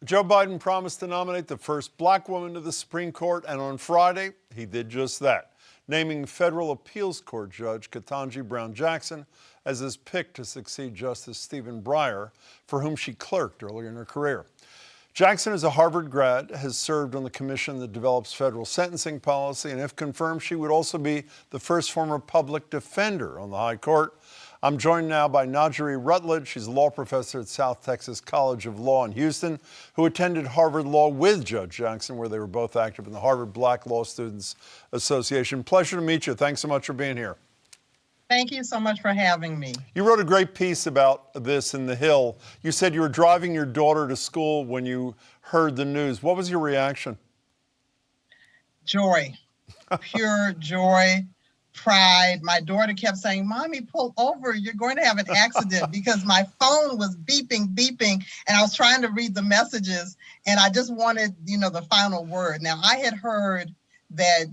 Joe Biden promised to nominate the first black woman to the Supreme Court, and on Friday, he did just that, naming federal appeals court judge Ketanji Brown Jackson as his pick to succeed Justice Stephen Breyer, for whom she clerked earlier in her career. Jackson is a Harvard grad, has served on the commission that develops federal sentencing policy, and if confirmed, she would also be the first former public defender on the high court. I'm joined now by Najeri Rutledge. She's a law professor at South Texas College of Law in Houston, who attended Harvard Law with Judge Jackson, where they were both active in the Harvard Black Law Students Association. Pleasure to meet you. Thanks so much for being here. Thank you so much for having me. You wrote a great piece about this in The Hill. You said you were driving your daughter to school when you heard the news. What was your reaction? Joy, pure joy, pride. My daughter kept saying, "Mommy, pull over. You're going to have an accident," because my phone was beeping, and I was trying to read the messages, and I just wanted, the final word. Now, I had heard that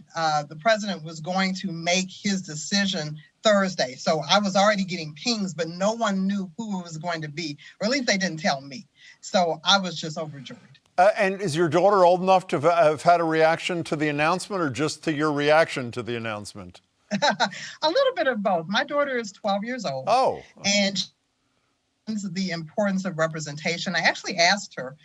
the president was going to make his decision Thursday. So I was already getting pings, but no one knew who it was going to be, or at least they didn't tell me. So I was just overjoyed. And is your daughter old enough to have had a reaction to the announcement, or just to your reaction to the announcement? A little bit of both. My daughter is 12 years old. Oh. And the importance of representation. I actually asked her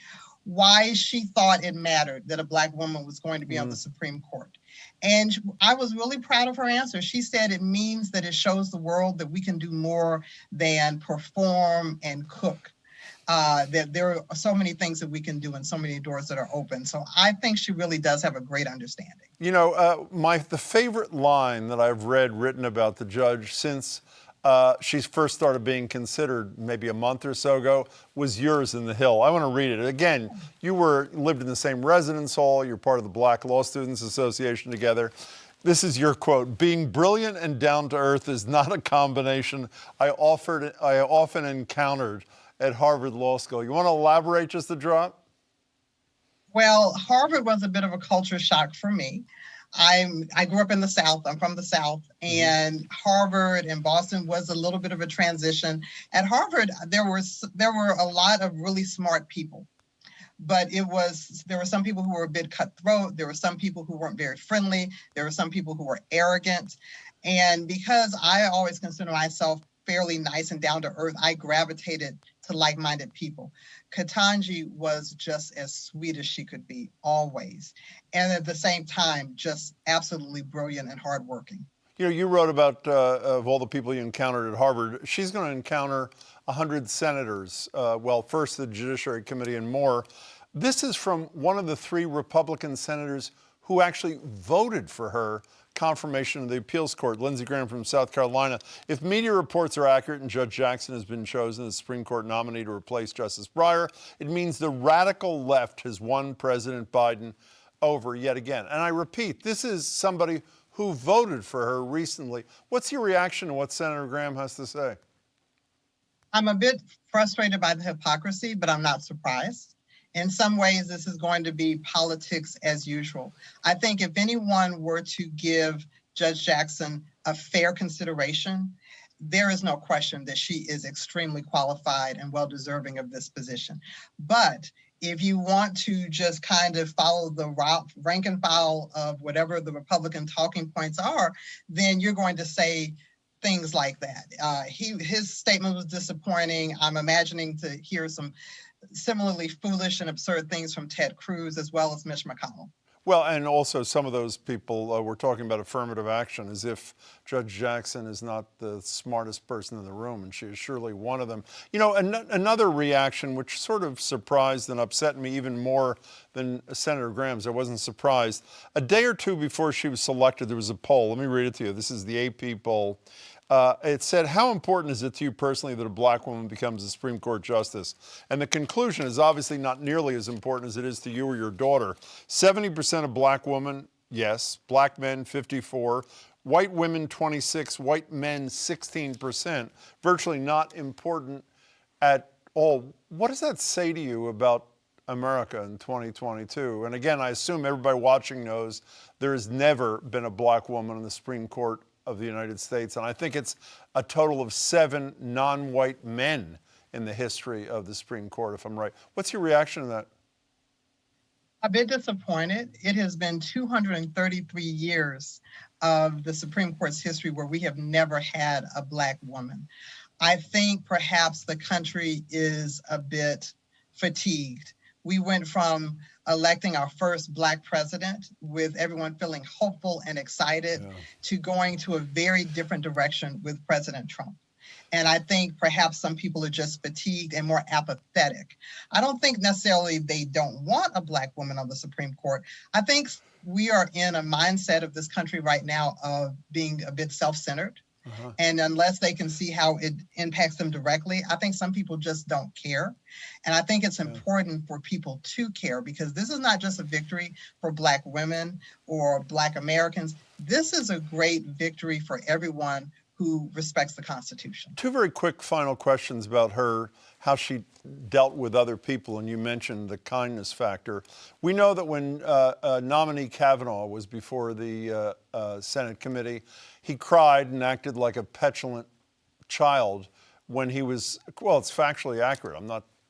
why she thought it mattered that a black woman was going to be on the Supreme Court. And I was really proud of her answer. She said it means that it shows the world that we can do more than perform and cook. That there are so many things that we can do and so many doors that are open. So I think she really does have a great understanding. The favorite line that I've read written about the judge since she first started being considered maybe a month or so ago was yours in The Hill. I want to read it. Again, you lived in the same residence hall. You're part of the Black Law Students Association together. This is your quote: "Being brilliant and down to earth is not a combination I often encountered at Harvard Law School." You want to elaborate just a drop? Well, Harvard was a bit of a culture shock for me. I grew up in the South. I'm from the South, and Harvard and Boston was a little bit of a transition. At Harvard, there were a lot of really smart people, but there were some people who were a bit cutthroat. There were some people who weren't very friendly. There were some people who were arrogant. And because I always consider myself fairly nice and down to earth, I gravitated to like-minded people. Ketanji was just as sweet as she could be, always. And at the same time, just absolutely brilliant and hardworking. You wrote about, of all the people you encountered at Harvard, she's going to encounter 100 senators, first the Judiciary Committee and more. This is from one of the 3 Republican senators who actually voted for her confirmation of the appeals court, Lindsey Graham from South Carolina. If media reports are accurate and Judge Jackson has been chosen as Supreme Court nominee to replace Justice Breyer, it means the radical left has won President Biden over yet again. And I repeat, this is somebody who voted for her recently. What's your reaction to what Senator Graham has to say? I'm a bit frustrated by the hypocrisy, but I'm not surprised. In some ways, this is going to be politics as usual. I think if anyone were to give Judge Jackson a fair consideration, there is no question that she is extremely qualified and well-deserving of this position. But if you want to just kind of follow the rank and file of whatever the Republican talking points are, then you're going to say things like that. His statement was disappointing. I'm imagining to hear some similarly foolish and absurd things from Ted Cruz as well as Mitch McConnell. Well, and also some of those people were talking about affirmative action as if Judge Jackson is not the smartest person in the room, and she is surely one of them. Another reaction which sort of surprised and upset me even more than Senator Graham's, I wasn't surprised. A day or two before she was selected, there was a poll. Let me read it to you. This is the AP poll. It said, "How important is it to you personally that a black woman becomes a Supreme Court justice?" And the conclusion is obviously not nearly as important as it is to you or your daughter. 70% of black women, yes. Black men, 54. White women, 26. White men, 16%. Virtually not important at all. What does that say to you about America in 2022? And again, I assume everybody watching knows there has never been a black woman in the Supreme Court of the United States, and I think it's a total of 7 non-white men in the history of the Supreme Court, if I'm right. What's your reaction to that? A bit disappointed. It has been 233 years of the Supreme Court's history where we have never had a Black woman. I think perhaps the country is a bit fatigued. We went from electing our first Black president with everyone feeling hopeful and excited to going to a very different direction with President Trump. And I think perhaps some people are just fatigued and more apathetic. I don't think necessarily they don't want a Black woman on the Supreme Court. I think we are in a mindset of this country right now of being a bit self-centered. And unless they can see how it impacts them directly, I think some people just don't care. And I think it's important for people to care, because this is not just a victory for Black women or Black Americans. This is a great victory for everyone who respects the Constitution. Two very quick final questions about her, how she dealt with other people, and you mentioned the kindness factor. We know that when nominee Kavanaugh was before the Senate committee, he cried and acted like a petulant child when he was, well, it's factually accurate.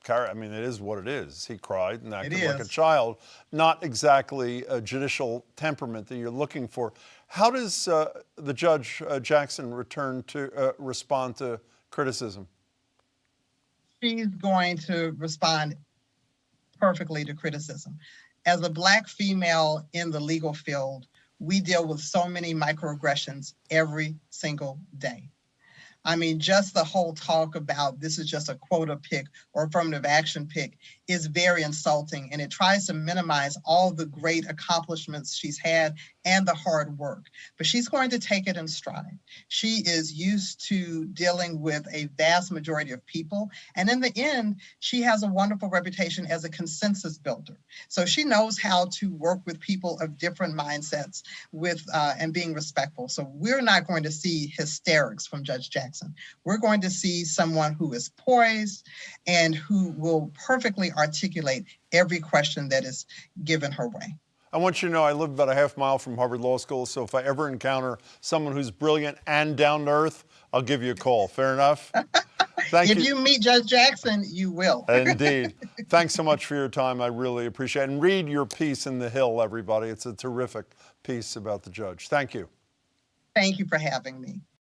I mean, it is what it is. He cried and acted like a child, not exactly a judicial temperament that you're looking for. How does the Judge Jackson respond to criticism? She's going to respond perfectly to criticism. As a Black female in the legal field, we deal with so many microaggressions every single day. I mean, just the whole talk about this is just a quota pick or affirmative action pick is very insulting, and it tries to minimize all the great accomplishments she's had and the hard work. But she's going to take it in stride. She is used to dealing with a vast majority of people, and in the end, she has a wonderful reputation as a consensus builder. So she knows how to work with people of different mindsets and being respectful. So we're not going to see hysterics from Judge Jackson. We're going to see someone who is poised and who will perfectly articulate every question that is given her way. I want you to know I live about a half mile from Harvard Law School, so if I ever encounter someone who's brilliant and down to earth, I'll give you a call. Fair enough? Thank you. If you meet Judge Jackson, you will. Indeed. Thanks so much for your time. I really appreciate it. And read your piece in The Hill, everybody. It's a terrific piece about the judge. Thank you. Thank you for having me.